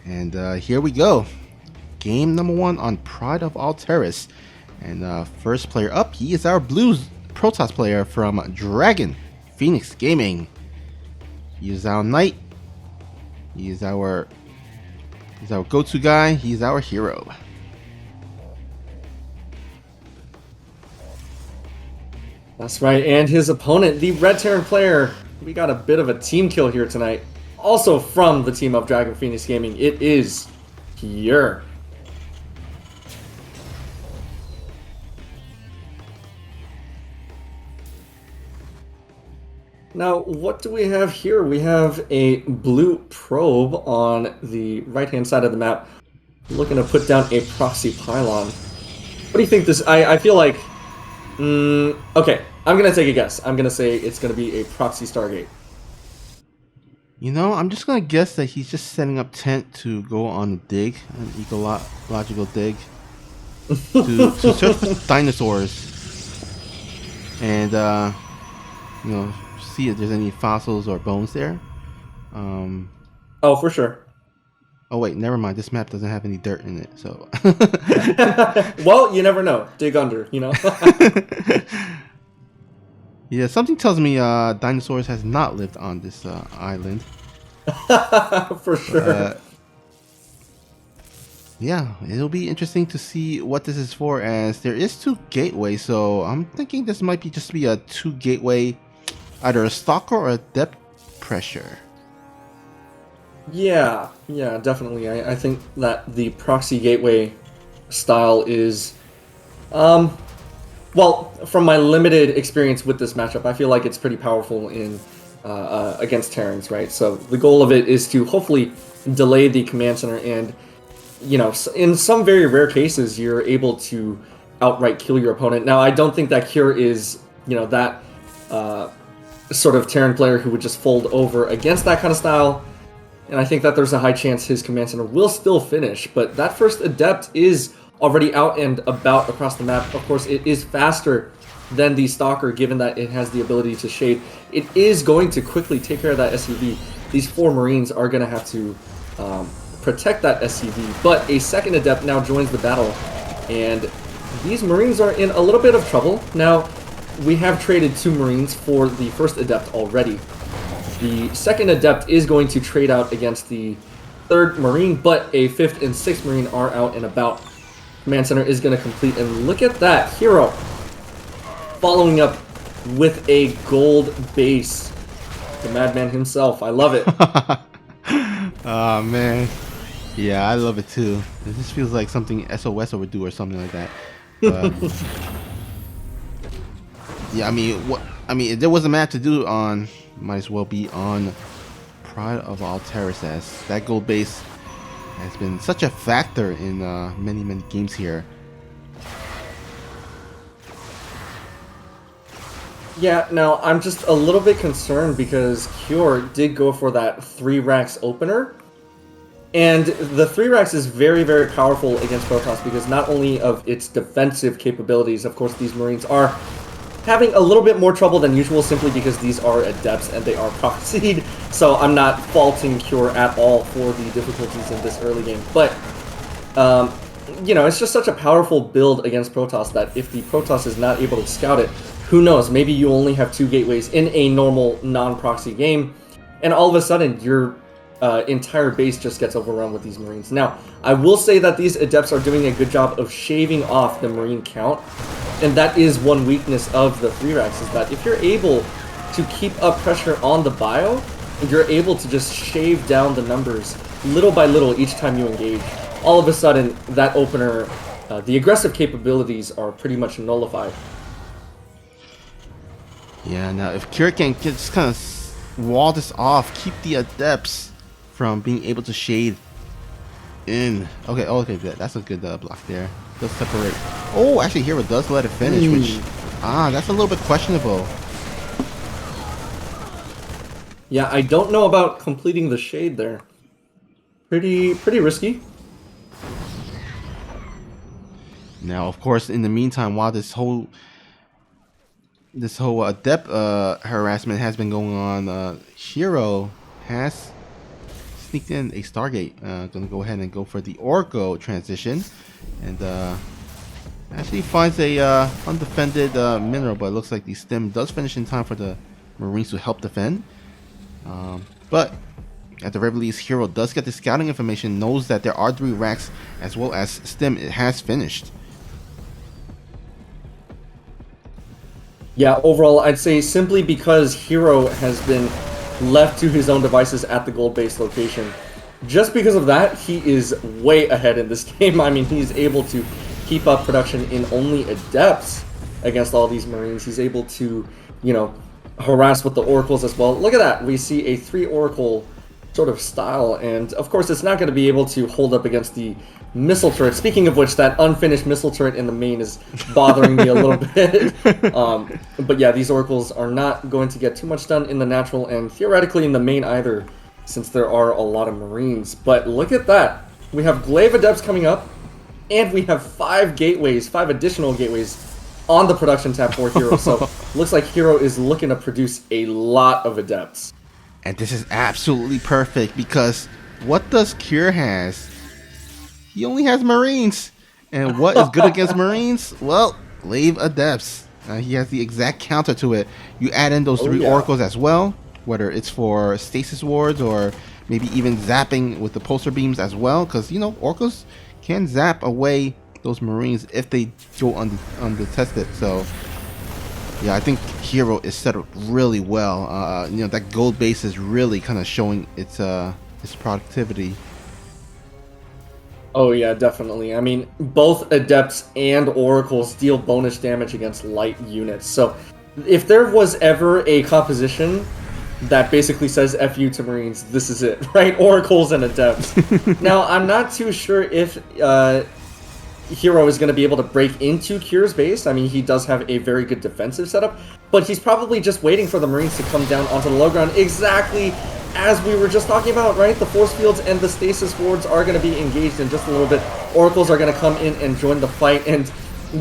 And here we go. Game number 1 on Pride of Alteris. And first player up, he is our Blues Protoss player from Dragon Phoenix Gaming. He is our knight. He is our go-to guy. He's our hero. That's right, and his opponent, the Red Terran player, we got a bit of a team kill here tonight. Also from the team of Dragon Phoenix Gaming, it is Pure. Now, what do we have here? We have a blue probe on the right-hand side of the map, looking to put down a proxy pylon. What do you think this... I feel like... okay, I'm going to take a guess. I'm going to say it's going to be a proxy Stargate. You know, I'm just going to guess that he's just setting up tent to go on a dig, an ecological dig, to search for dinosaurs. And, you know, see if there's any fossils or bones there. Oh, for sure. Oh wait, never mind. This map doesn't have any dirt in it, so. Well, you never know. Dig under, you know. Yeah, something tells me dinosaurs has not lived on this island. For sure. Yeah, it'll be interesting to see what this is for, as there is 2 gateways. So I'm thinking this might be just be a 2 gateway, either a stalker or a depth pressure. Yeah, definitely. I think that the proxy gateway style is, well, from my limited experience with this matchup, I feel like it's pretty powerful in against Terrans, right? So the goal of it is to hopefully delay the command center, and you know, in some very rare cases, you're able to outright kill your opponent. Now, I don't think that Cure is, you know, that sort of Terran player who would just fold over against that kind of style. And I think that there's a high chance his command center will still finish, but that first Adept is already out and about across the map. Of course, it is faster than the Stalker, given that it has the ability to shade. It is going to quickly take care of that SCV. These 4 Marines are going to have to protect that SCV, but a second Adept now joins the battle, and these Marines are in a little bit of trouble. Now, we have traded 2 Marines for the first Adept already. The second Adept is going to trade out against the 3rd Marine, but a 5th and 6th Marine are out and about. Command Center is going to complete, and look at that, Hero following up with a gold base. The Madman himself, I love it. Oh man, yeah, I love it too. This feels like something SOS would do or something like that. Yeah, I mean, if there was a map to do on, might as well be on Pride of Alteris, as that gold base has been such a factor in many games here. Yeah, now I'm just a little bit concerned because Cure did go for that 3 racks opener. And the 3 racks is very, very powerful against Protoss because not only of its defensive capabilities, of course these Marines are having a little bit more trouble than usual simply because these are Adepts and they are proxied. So I'm not faulting Cure at all for the difficulties in this early game. But, you know, it's just such a powerful build against Protoss that if the Protoss is not able to scout it, who knows, maybe you only have 2 gateways in a normal non-proxy game, and all of a sudden your entire base just gets overrun with these Marines. Now, I will say that these Adepts are doing a good job of shaving off the Marine count, and that is one weakness of the 3 racks, is that if you're able to keep up pressure on the bio, you're able to just shave down the numbers little by little each time you engage. All of a sudden, that opener, the aggressive capabilities are pretty much nullified. Yeah, now if Cure can just kind of wall this off, keep the Adepts from being able to shade in. Okay, that's a good block there. Does separate. Oh, actually, Hero does let it finish, which that's a little bit questionable. Yeah, I don't know about completing the shade there. Pretty risky. Now, of course, in the meantime, while this whole Adept harassment has been going on, Hero has sneaked in a Stargate. Gonna go ahead and go for the Orko transition, and actually finds a undefended mineral, but it looks like the stem does finish in time for the Marines to help defend. But at the very least, Hero does get the scouting information, knows that there are 3 racks as well as stem. It has finished. Yeah, overall, I'd say simply because Hero has been left to his own devices at the gold base location, just because of that, he is way ahead in this game. I mean, he's able to keep up production in only Adepts against all these Marines. He's able to, you know, harass with the Oracles as well. Look at that. We see a 3 Oracle sort of style, and of course it's not going to be able to hold up against the missile turret. Speaking of which, that unfinished missile turret in the main is bothering me a little bit. But yeah, these Oracles are not going to get too much done in the natural, and theoretically in the main either, since there are a lot of Marines. But look at that. We have Glaive Adepts coming up, and we have 5 gateways, 5 additional gateways on the production tab for Hero. So looks like Hero is looking to produce a lot of Adepts. And this is absolutely perfect, because what does Cure has? He only has Marines. And what is good against Marines? Well, Glaive Adepts. He has the exact counter to it. You add in those 3 Oracles as well, whether it's for stasis wards or maybe even zapping with the pulsar beams as well, because, you know, Oracles can zap away those Marines if they go undetested. So yeah, I think Hero is set up really well. You know, that gold base is really kind of showing its productivity. Oh yeah, definitely. I mean, both Adepts and Oracles deal bonus damage against light units. So if there was ever a composition that basically says F you to Marines, this is it, right? Oracles and Adepts. Now, I'm not too sure if Hero is going to be able to break into Cure's base. I mean, he does have a very good defensive setup, but he's probably just waiting for the Marines to come down onto the low ground, exactly as we were just talking about, right? The force fields and the stasis wards are going to be engaged in just a little bit. Oracles are going to come in and join the fight, and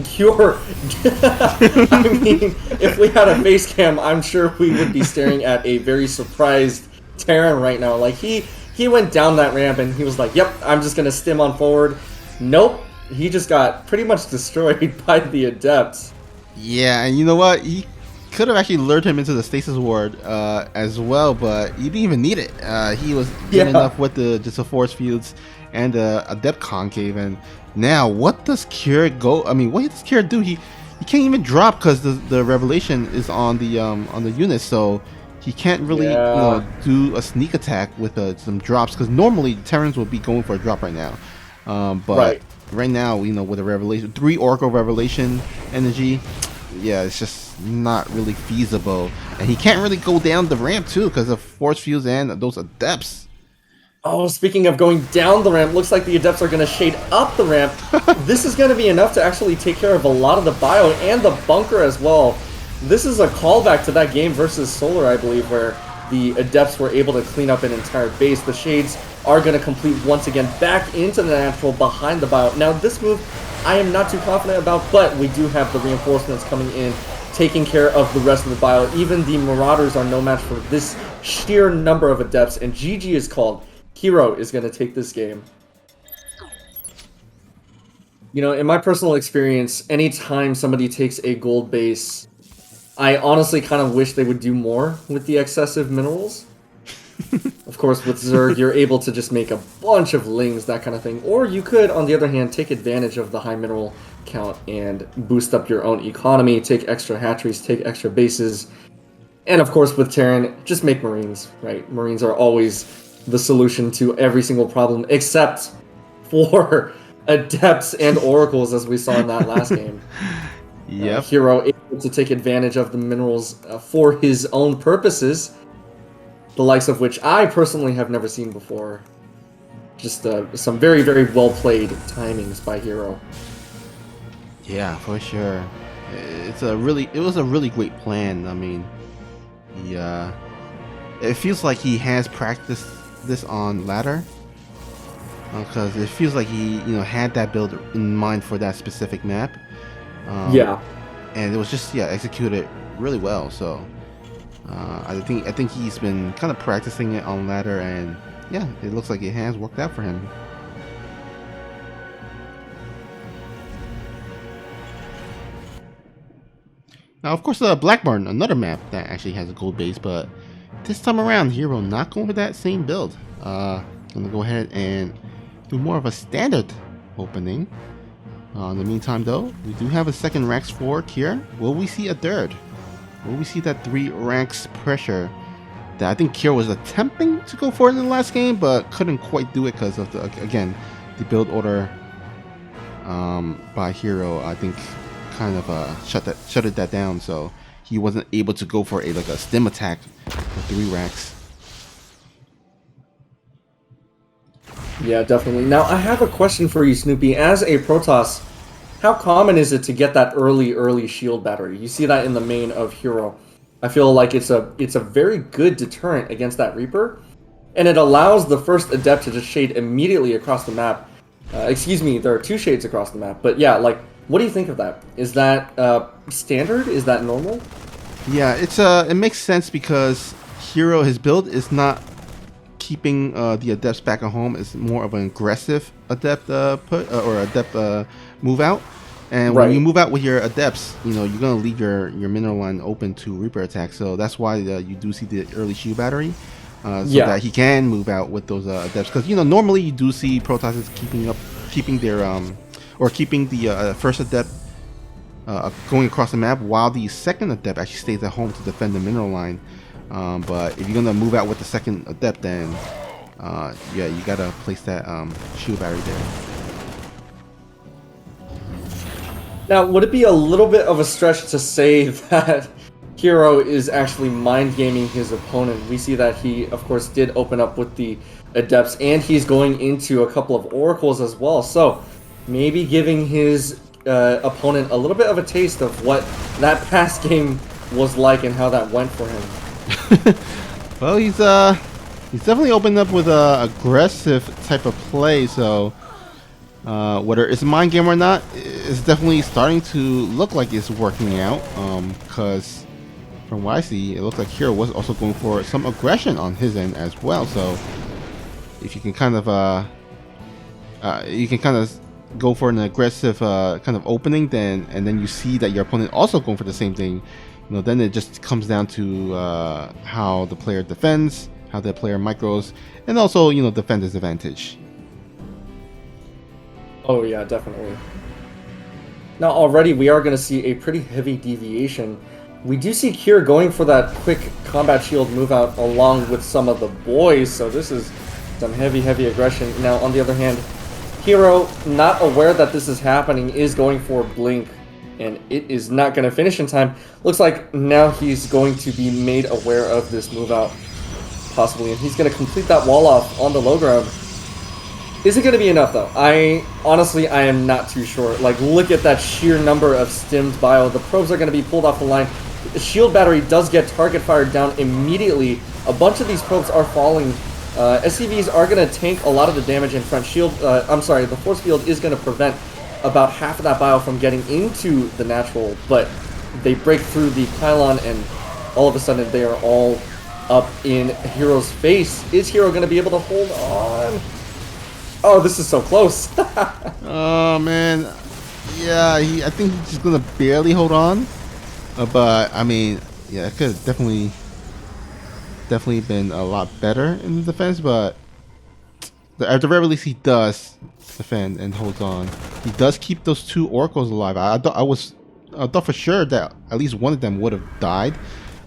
Cure... I mean, if we had a face cam, I'm sure we would be staring at a very surprised Terran right now. Like, he went down that ramp and he was like, yep, I'm just going to stim on forward. Nope. He just got pretty much destroyed by the Adepts. Yeah, and you know what? He could have actually lured him into the stasis ward as well, but he didn't even need it. He was good enough with just the force fields and the Adept concave. And now, what does Cure go? I mean, what does Cure do? He can't even drop because the revelation is on the unit, so he can't really do a sneak attack with some drops, because normally Terrans will be going for a drop right now. But right now, you know, with a revelation, 3 Oracle revelation energy, yeah, it's just not really feasible. And he can't really go down the ramp too because of force fields and those Adepts. Oh, speaking of going down the ramp, looks like the Adepts are going to shade up the ramp. This is going to be enough to actually take care of a lot of the bio and the bunker as well. This is a callback to that game versus Solar, I believe, where the Adepts were able to clean up an entire base. The Shades are going to complete once again back into the natural behind the bio. Now, this move I am not too confident about, but we do have the reinforcements coming in, taking care of the rest of the bio. Even the Marauders are no match for this sheer number of Adepts, and GG is called. Hero is going to take this game. You know, in my personal experience, anytime somebody takes a gold base, I honestly kind of wish they would do more with the excessive minerals. Of course, with Zerg, you're able to just make a bunch of lings, that kind of thing. Or you could, on the other hand, take advantage of the high mineral count and boost up your own economy, take extra hatcheries, take extra bases. And of course, with Terran, just make Marines, right? Marines are always the solution to every single problem, except for Adepts and Oracles, as we saw in that last game. Hero able to take advantage of the minerals for his own purposes, the likes of which I personally have never seen before. Just some very, very well played timings by Hero. Yeah, for sure. It was a really great plan. I mean, it feels like he has practiced this on ladder, because it feels like he had that build in mind for that specific map. And it was just executed really well. So I think he's been kind of practicing it on ladder, and yeah, it looks like it has worked out for him. Now, of course, Blackburn, another map that actually has a gold base, but this time around, Hero not going for that same build. Gonna go ahead and do more of a standard opening. In the meantime, though, we do have a second ranks forward here. Will we see a third? Will we see that 3 ranks pressure that I think Kira was attempting to go for in the last game, but couldn't quite do it because of again the build order by Hero. I think kind of shutted that down, so he wasn't able to go for a stim attack for 3 racks. Yeah, definitely. Now I have a question for you, Snoopy. As a Protoss, how common is it to get that early shield battery? You see that in the main of Hero. I feel like it's a very good deterrent against that Reaper, and it allows the first Adept to just shade immediately across the map. Excuse me, there are 2 shades across the map, but yeah, like, what do you think of that? Is that standard? Is that normal? Yeah, it makes sense because Hero, his build is not keeping the Adepts back at home. It's more of an aggressive Adept put or Adept move out. And when you move out with your Adepts, you know, you're going to leave your mineral line open to Reaper attacks. So that's why you do see the early shield battery. So that he can move out with those Adepts. Because, you know, normally you do see Protosses keeping the first Adept going across the map while the second Adept actually stays at home to defend the mineral line. But if you're going to move out with the second Adept, then yeah, you got to place that shield battery there. Now, would it be a little bit of a stretch to say that Hero is actually mind-gaming his opponent? We see that he, of course, did open up with the Adepts, and he's going into a couple of Oracles as well. So, maybe giving his opponent a little bit of a taste of what that past game was like and how that went for him. Well, he's definitely opened up with a aggressive type of play, so whether it's a mind game or not, it's definitely starting to look like it's working out. Because from what I see, it looks like Hero was also going for some aggression on his end as well. So if you can kind of go for an aggressive kind of opening, and then you see that your opponent also going for the same thing, you know, then it just comes down to how the player defends, how the player micros, and also, you know, defend his advantage. Oh yeah, definitely. Now already we are going to see a pretty heavy deviation. We do see Kier going for that quick combat shield move out along with some of the boys, so this is some heavy aggression. Now on the other hand, Hero, not aware that this is happening, is going for Blink, and it is not going to finish in time. Looks like now he's going to be made aware of this move out, possibly, and he's going to complete that wall off on the low ground. Is it going to be enough, though? Honestly, I am not too sure. Like, look at that sheer number of stimmed bio. The probes are going to be pulled off the line. The shield battery does get target fired down immediately. A bunch of these probes are falling. SCVs are going to tank a lot of the damage in front. The force field is going to prevent about half of that bio from getting into the natural, but they break through the pylon, and all of a sudden they are all up in Hero's face. Is Hero going to be able to hold on? Oh, this is so close. Oh man, yeah, I think he's just gonna barely hold on, but I mean, yeah, it could have definitely been a lot better in the defense, but at the very least he does defend and holds on. He does keep those 2 Oracles alive. I thought for sure that at least one of them would have died.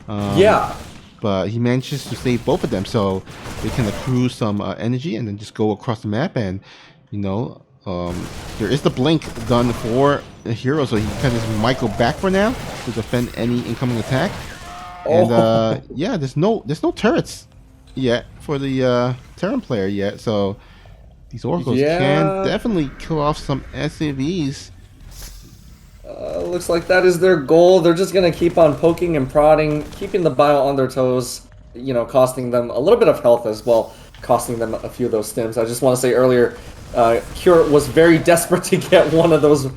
Yeah. But he manages to save both of them, so they can accrue some energy and then just go across the map. And, you know, there is the blink done for the Hero, so he can just micro back for now to defend any incoming attack. And yeah, there's no turrets yet for the Terran player yet, so these Oracles can definitely kill off some SCVs. Looks like that is their goal. They're just going to keep on poking and prodding, keeping the bio on their toes, you know, costing them a little bit of health as well, costing them a few of those stims. I just want to say earlier, Cure was very desperate to get one of those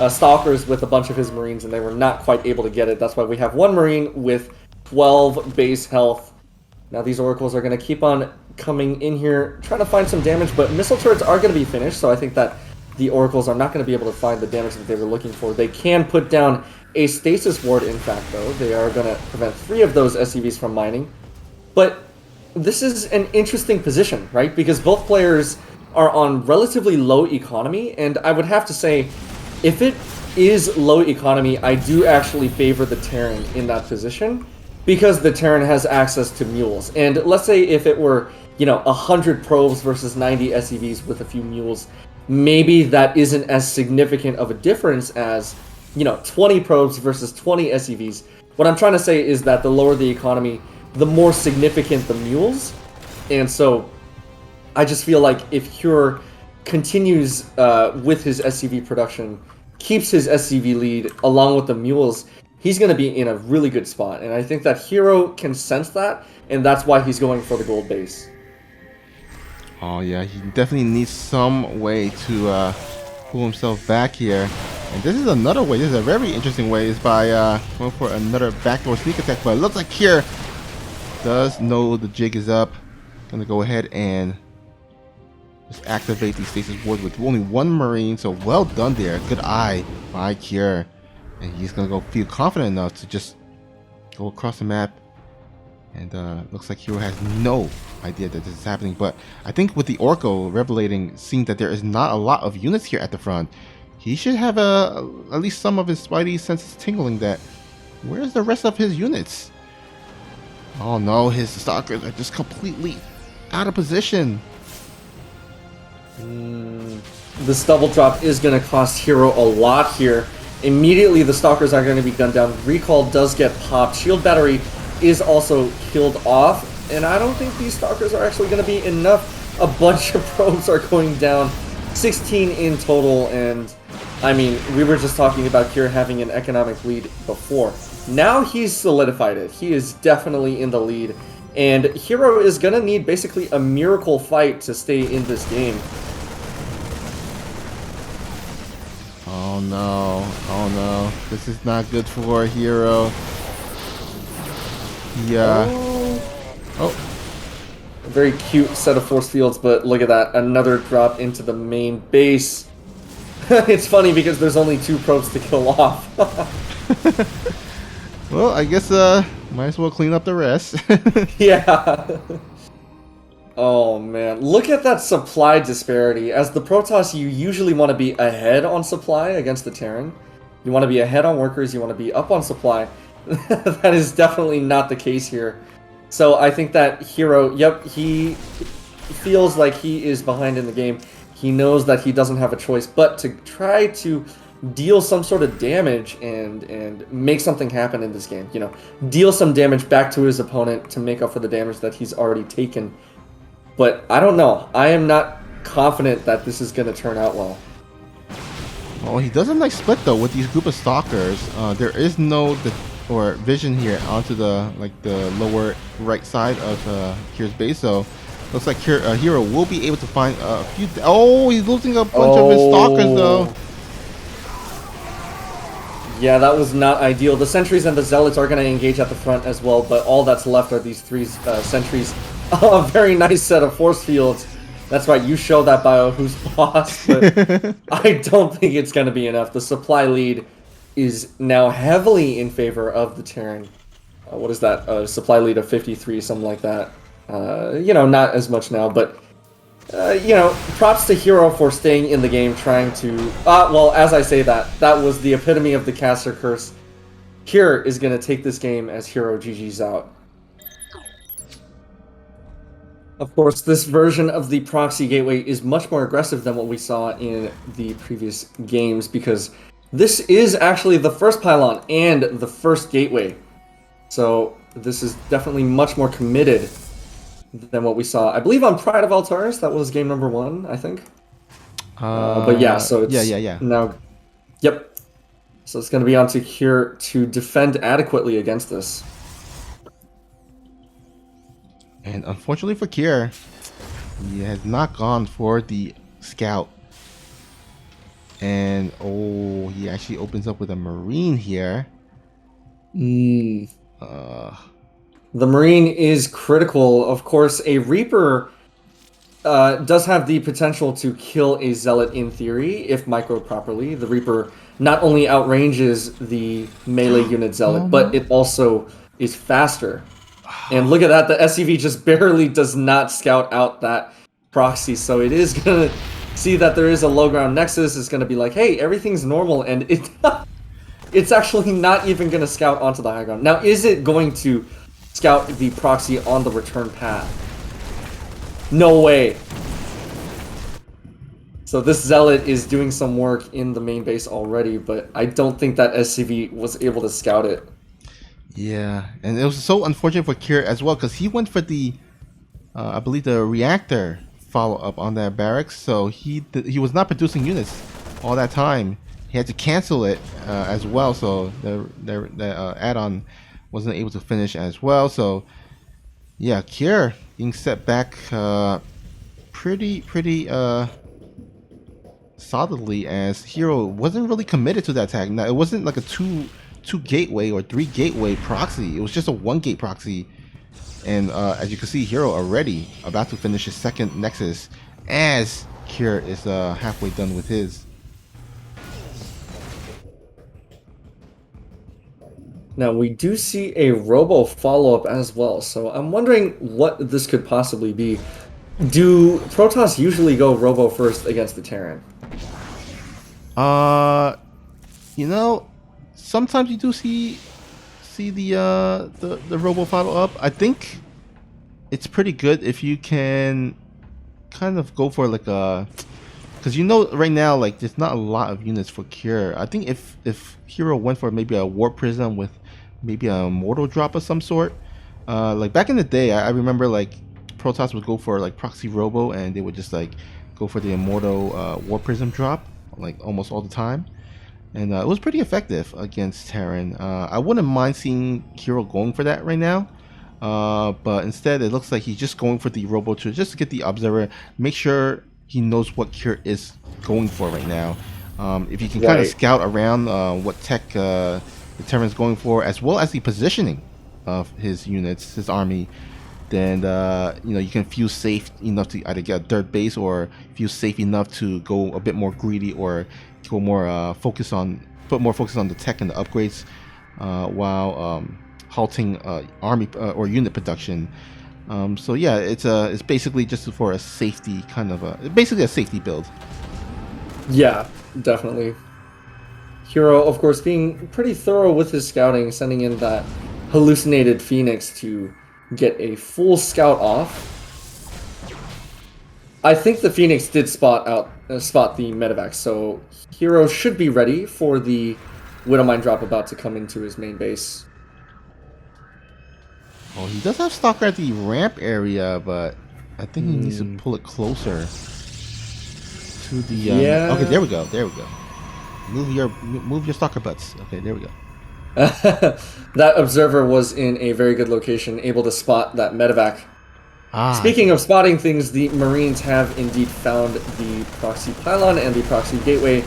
Stalkers with a bunch of his Marines, and they were not quite able to get it. That's why we have one Marine with 12 base health. Now these Oracles are going to keep on coming in here, trying to find some damage, but missile turrets are going to be finished, so I think that the Oracles are not going to be able to find the damage that they were looking for. They can put down a stasis ward, in fact, though. They are going to prevent 3 of those SCVs from mining. But this is an interesting position, right? Because both players are on relatively low economy, and I would have to say, if it is low economy, I do actually favor the Terran in that position, because the Terran has access to mules. And let's say if it were, 100 probes versus 90 SCVs with a few mules, maybe that isn't as significant of a difference as, 20 probes versus 20 SCVs. What I'm trying to say is that the lower the economy, the more significant the mules. And so I just feel like if Hero continues with his SCV production, keeps his SCV lead along with the mules, he's going to be in a really good spot. And I think that Hero can sense that, and that's why he's going for the gold base. Oh yeah, he definitely needs some way to pull himself back here. And this is another way, this is a very interesting way, is by going for another backdoor sneak attack. But it looks like here does know the jig is up. Gonna go ahead and just activate these stasis wards with only 1 Marine. So well done there. Good eye by Kier. And he's gonna go feel confident enough to just go across the map. And looks like Hero has no idea that this is happening. But I think with the Oracle revelating, seeing that there is not a lot of units here at the front, he should have at least some of his spidey senses tingling that where's the rest of his units? Oh no, his stalkers are just completely out of position. This double drop is going to cost Hero a lot here. Immediately the stalkers are going to be gunned down. Recall does get popped. Shield battery is also killed off. And I don't think these stalkers are actually going to be enough. A bunch of probes are going down. 16 in total, and I mean, we were just talking about Kier having an economic lead before. Now he's solidified it. He is definitely in the lead, and Hero is gonna need basically a miracle fight to stay in this game. Oh no, oh no, this is not good for Hero. Yeah. Oh. A very cute set of force fields, but look at that, another drop into the main base. It's funny because there's only 2 probes to kill off. Well, I guess might as well clean up the rest. Yeah. Oh man, look at that supply disparity. As the Protoss, you usually want to be ahead on supply against the Terran. You want to be ahead on workers, you want to be up on supply. That is definitely not the case here. So I think that Hero, yep, he feels like he is behind in the game. He knows that he doesn't have a choice but to try to deal some sort of damage and make something happen in this game. Deal some damage back to his opponent to make up for the damage that he's already taken. But I don't know. I am not confident that this is going to turn out well. Well, he doesn't like split though with these group of stalkers. There is no vision here onto the lower right side of Kier's base. So looks like Hero will be able to find a few. Oh, he's losing a bunch of his stalkers though. Yeah, that was not ideal. The sentries and the zealots are going to engage at the front as well, but all that's left are these 3 sentries. A very nice set of force fields. That's right, you show that bio who's boss, but I don't think it's going to be enough. The supply lead is now heavily in favor of the Terran. What is that? Supply lead of 53, something like that. Not as much now, but props to Hero for staying in the game, trying to... well, as I say that was the epitome of the caster curse. Here is going to take this game as Hero GG's out. Of course, this version of the proxy gateway is much more aggressive than what we saw in the previous games, because this is actually the first pylon and the first gateway. So this is definitely much more committed than what we saw. I believe on Pride of Altaris, that was game number 1, I think. But yeah, so it's yeah. now... Yep. So it's going to be on to here to defend adequately against this. And unfortunately for Kier, he has not gone for the scout. And oh, he actually opens up with a Marine here. The Marine is critical. Of course, a Reaper does have the potential to kill a Zealot in theory if microed properly. The Reaper not only outranges the melee unit Zealot, but it also is faster. And look at that, the SCV just barely does not scout out that proxy, so it is gonna see that there is a low ground nexus. It's gonna be like, hey, everything's normal, and it's actually not even gonna scout onto the high ground. Now, is it going to scout the proxy on the return path? No way. So this Zealot is doing some work in the main base already, but I don't think that SCV was able to scout it. Yeah, and it was so unfortunate for Kier as well because he went for the, I believe the reactor follow up on that barracks, so he was not producing units all that time. He had to cancel it as well, so the add-on wasn't able to finish as well. So yeah, Kier being set back pretty solidly as Hero wasn't really committed to that attack. Now it wasn't like a two gateway or 3 gateway proxy. It was just a 1 gate proxy, and as you can see, Hero already about to finish his second Nexus as Kier is halfway done with his. Now we do see a Robo follow-up as well, so I'm wondering what this could possibly be. Do Protoss usually go Robo first against the Terran? You know, sometimes you do see the Robo follow up. I think it's pretty good if you can kind of go for like a, because you know right now like there's not a lot of units for Cure. I think if Hero went for maybe a Warp Prism with maybe a Mortal Drop of some sort, like back in the day, I remember like Protoss would go for like Proxy Robo and they would just like go for the Immortal Warp Prism drop like almost all the time. And it was pretty effective against Terran. I wouldn't mind seeing Hero going for that right now. But instead, it looks like he's just going for the Robo to just get the Observer, make sure he knows what Cure is going for right now. If you can kind of scout around what tech the Terran's going for, as well as the positioning of his units, his army, then you know, you can feel safe enough to either get a dirt base or feel safe enough to go a bit more greedy or go more put more focus on the tech and the upgrades while halting army or unit production. So yeah, it's basically just for a safety kind of basically a safety build. Yeah, definitely. Hero, of course, being pretty thorough with his scouting, sending in that hallucinated Phoenix to get a full scout off. I think the Phoenix did spot the medevac, so Hero should be ready for the Widowmine drop about to come into his main base. Oh, he does have stalker at the ramp area, but I think he needs to pull it closer to the. Yeah. Okay, there we go. There we go. Move your stalker butts. Okay, there we go. That observer was in a very good location, able to spot that medevac. Speaking of spotting things, the Marines have indeed found the proxy pylon and the proxy gateway.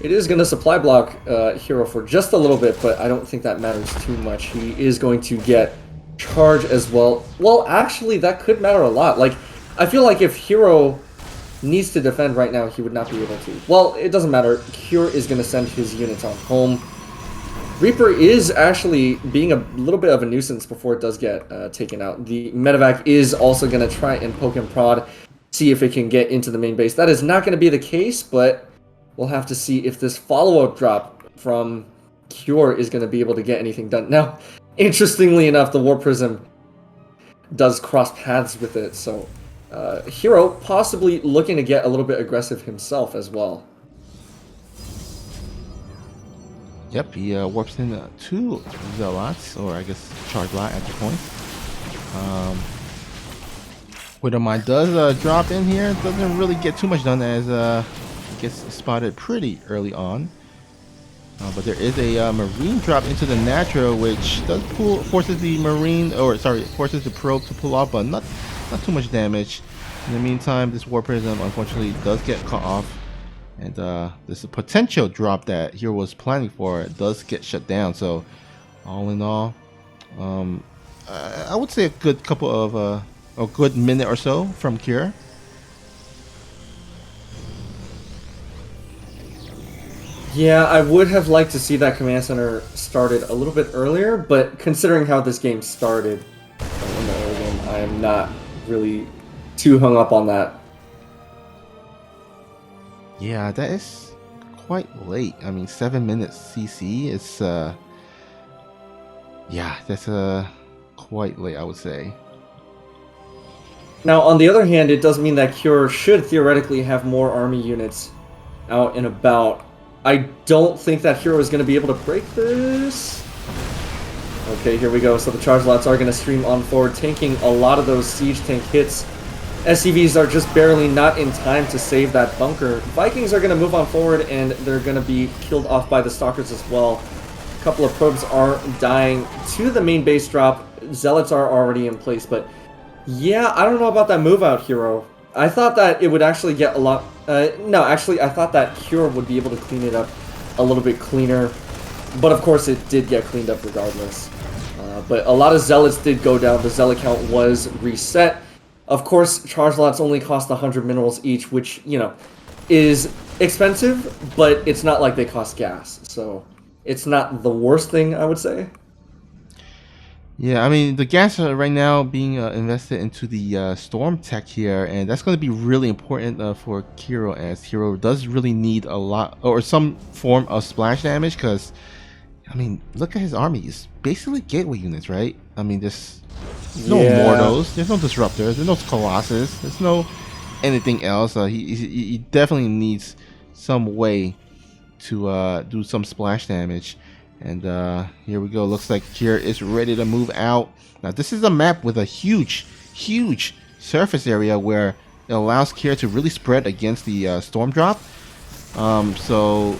It is going to supply block Hero for just a little bit, but I don't think that matters too much. He is going to get charge as well. Well, actually, that could matter a lot. Like, I feel like if Hero needs to defend right now, he would not be able to. Well, it doesn't matter. Cure is going to send his units on home. Reaper is actually being a little bit of a nuisance before it does get taken out. The medevac is also going to try and poke and prod, see if it can get into the main base. That is not going to be the case, but we'll have to see if this follow-up drop from Cure is going to be able to get anything done. Now, interestingly enough, the War Prism does cross paths with it, so Hero possibly looking to get a little bit aggressive himself as well. Yep, he warps in 2 Zealots, or I guess Charge Lot at the point. Widowmine does drop in here. Doesn't really get too much done as it gets spotted pretty early on. But there is a Marine drop into the Natural, which does forces the Marine, forces the probe to pull off, but not too much damage. In the meantime, this War Prism unfortunately does get cut off. And this potential drop that Hero was planning for does get shut down. So all in all, I would say a good couple of a good minute or so from Cure. Yeah, I would have liked to see that command center started a little bit earlier, but considering how this game started in the early game, I am not really too hung up on that. Yeah, that is quite late. I mean, 7 minutes CC is yeah, that's quite late, I would say. Now, on the other hand, it does mean that Cure should theoretically have more army units out and about. I don't think that Hero is going to be able to break this. Okay, here we go. So the charge lots are going to stream on forward, tanking a lot of those siege tank hits. SCVs are just barely not in time to save that bunker. Vikings are going to move on forward, and they're going to be killed off by the Stalkers as well. A couple of probes are dying to the main base drop. Zealots are already in place, but yeah, I don't know about that move out, Hero. I thought that it would actually get a lot... no, actually, I thought that Cure would be able to clean it up a little bit cleaner. But of course, it did get cleaned up regardless. But a lot of Zealots did go down. The Zealot count was reset. Of course, charge lots only cost 100 minerals each, which, you know, is expensive, but it's not like they cost gas. So it's not the worst thing, I would say. Yeah, I mean, the gas are right now being invested into the storm tech here, and that's going to be really important for Kiro, as Kiro does really need a lot or some form of splash damage. Because, I mean, look at his army; it's basically gateway units, right? I mean, there's no Mortals, there's no Disruptors, there's no Colossus, there's no anything else. He definitely needs some way to do some splash damage. And here we go. Looks like Kier is ready to move out. Now, this is a map with a huge surface area where it allows Kier to really spread against the storm drop. So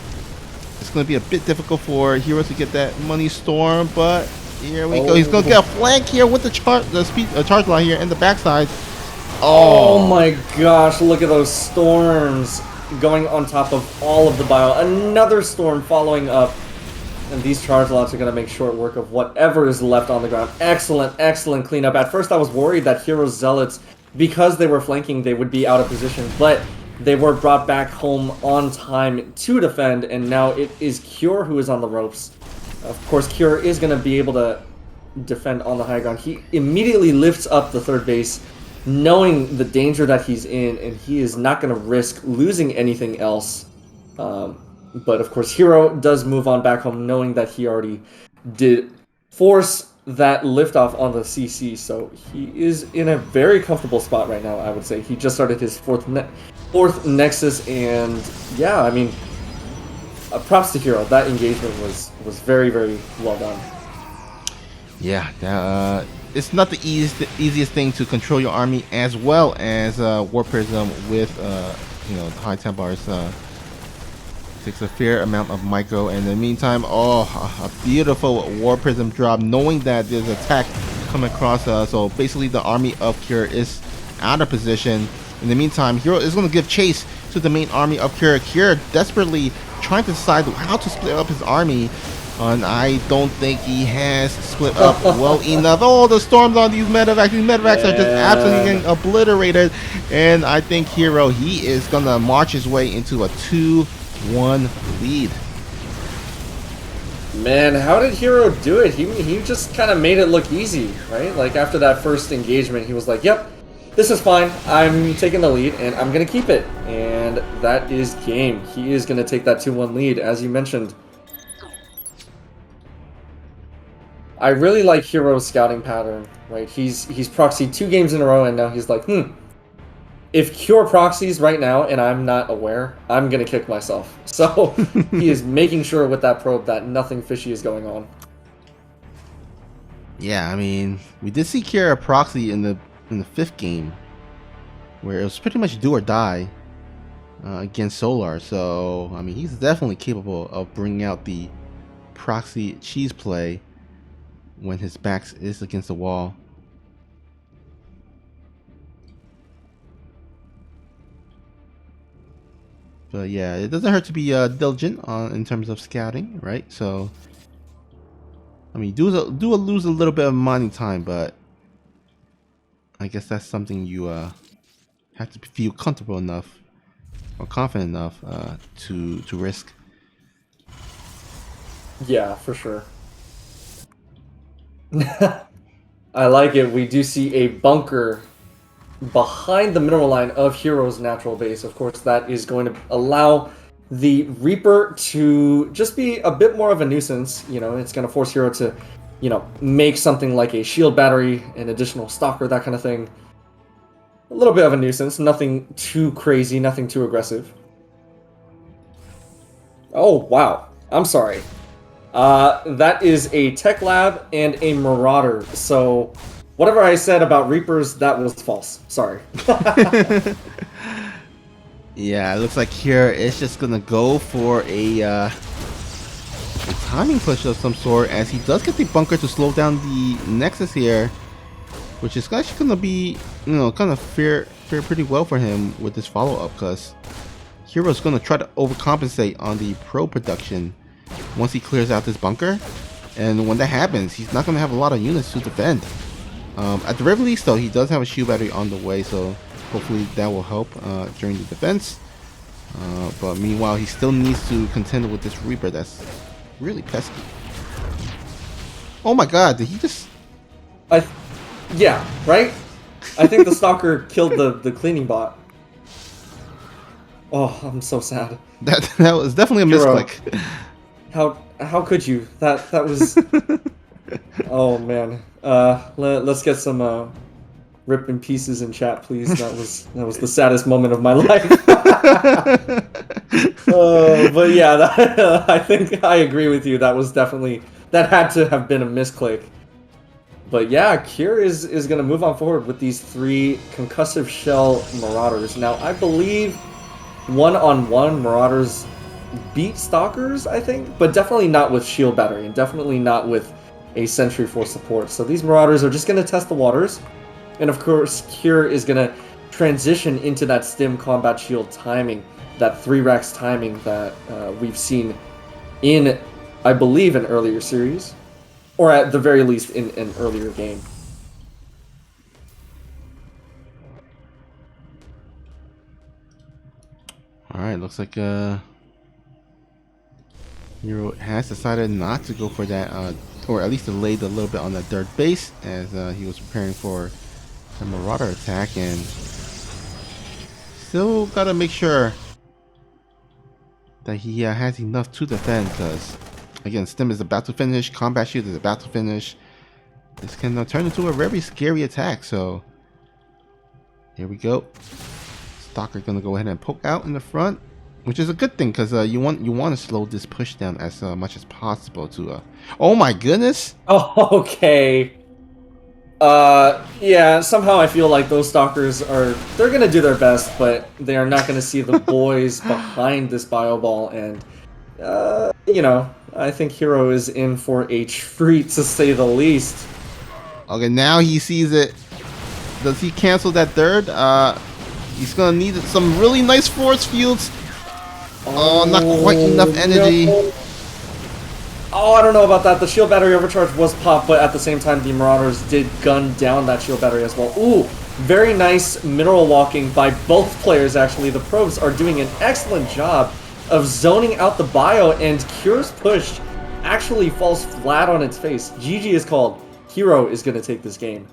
it's going to be a bit difficult for Heroes to get that money storm. But here we go. He's going to get a flank here with the charge line here in the backside. Oh my gosh! Look at those storms going on top of all of the bio. Another storm following up. And these charge lots are going to make short work of whatever is left on the ground. Excellent cleanup. At first I was worried that Heroes Zealots, because they were flanking, they would be out of position. But they were brought back home on time to defend. And now it is Cure who is on the ropes. Of course, Cure is going to be able to defend on the high ground. He immediately lifts up the third base, knowing the danger that he's in. And he is not going to risk losing anything else. But of course, Hero does move on back home, knowing that he already did force that liftoff on the CC. So he is in a very comfortable spot right now, I would say. He just started his fourth Nexus, and yeah, I mean, props to Hero. That engagement was very well done. Yeah, it's not the easiest thing to control your army as well as War Prism with you know, High Templars. Takes a fair amount of micro, and in the meantime, a beautiful War Prism drop, knowing that there's attack coming across. So basically the army of Cure is out of position. In the meantime, Hero is going to give chase to the main army of Cure. Cure desperately trying to decide how to split up his army, and I don't think he has split up well enough. Oh, the storms on these medevacs. These medevacs are just absolutely getting obliterated, and I think Hero, he is going to march his way into a 2-1 lead. Man, how did Hero do it? He just kind of made it look easy, right? Like after that first engagement, he was like, yep, this is fine. I'm taking the lead and I'm going to keep it. And that is game. He is going to take that 2-1 lead, as you mentioned. I really like Hero's scouting pattern, right? He's proxied 2 games in a row, and now he's like, if Cure proxies right now and I'm not aware, I'm going to kick myself. So he is making sure with that probe that nothing fishy is going on. Yeah, I mean, we did see Cure proxy in the 5th game, where it was pretty much do or die against Solar. So, I mean, he's definitely capable of bringing out the proxy cheese play when his back is against the wall. But yeah, it doesn't hurt to be diligent in terms of scouting, right? So I mean, do lose a little bit of mining time, but I guess that's something you have to feel comfortable enough or confident enough to risk. Yeah, for sure. I like it. We do see a bunker behind the mineral line of Hero's natural base. Of course, that is going to allow the Reaper to just be a bit more of a nuisance. You know, it's going to force Hero to, you know, make something like a shield battery, an additional stalker, that kind of thing. A little bit of a nuisance. Nothing too crazy, nothing too aggressive. Oh, wow. I'm sorry. That is a Tech Lab and a Marauder. So, whatever I said about Reapers, that was false. Sorry. Yeah, it looks like here it's just gonna go for a timing push of some sort, as he does get the bunker to slow down the Nexus here, which is actually gonna be, you know, kind of fare pretty well for him with this follow up, because Hero's gonna try to overcompensate on the pro production once he clears out this bunker, and when that happens, he's not gonna have a lot of units to defend. At the very least, though, he does have a shield battery on the way, so hopefully that will help during the defense. But meanwhile, he still needs to contend with this Reaper that's really pesky. Oh my god, did he just... Yeah, right? I think the Stalker killed the cleaning bot. Oh, I'm so sad. That was definitely a misclick. How could you? That was... Oh man. Let's get some rip in pieces in chat, please. That was the saddest moment of my life. But yeah, I think I agree with you. That had to have been a misclick. But yeah, Cure is going to move on forward with these 3 concussive shell Marauders. Now, I believe one-on-one Marauders beat Stalkers, I think, but definitely not with shield battery, and definitely not with a Sentry for support. So these Marauders are just going to test the waters. And of course, Cure is going to transition into that stim combat shield timing, that 3 racks timing that we've seen in, I believe, an earlier series, or at the very least in an earlier game. Alright, looks like Hero has decided not to go for that, or at least delayed a little bit on that third base, as he was preparing for a Marauder attack, and still gotta make sure that he has enough to defend, because again, Stim is about to finish, Combat Shield is about to finish. This can turn into a very scary attack, so here we go. Stalker gonna go ahead and poke out in the front, which is a good thing, because you want to slow this push down as much as possible to oh my goodness. Oh, okay. Yeah, somehow I feel like those Stalkers they're gonna do their best, but they are not gonna see the boys behind this bio ball, and you know, I think Hero is in for a treat, to say the least. Okay, now he sees it. Does he cancel that third? He's gonna need some really nice force fields. Oh, not quite enough energy. No. Oh, I don't know about that. The shield battery overcharge was popped, but at the same time, the Marauders did gun down that shield battery as well. Ooh, very nice mineral walking by both players, actually. The probes are doing an excellent job of zoning out the bio, and Cure's push actually falls flat on its face. GG is called. Hero is going to take this game.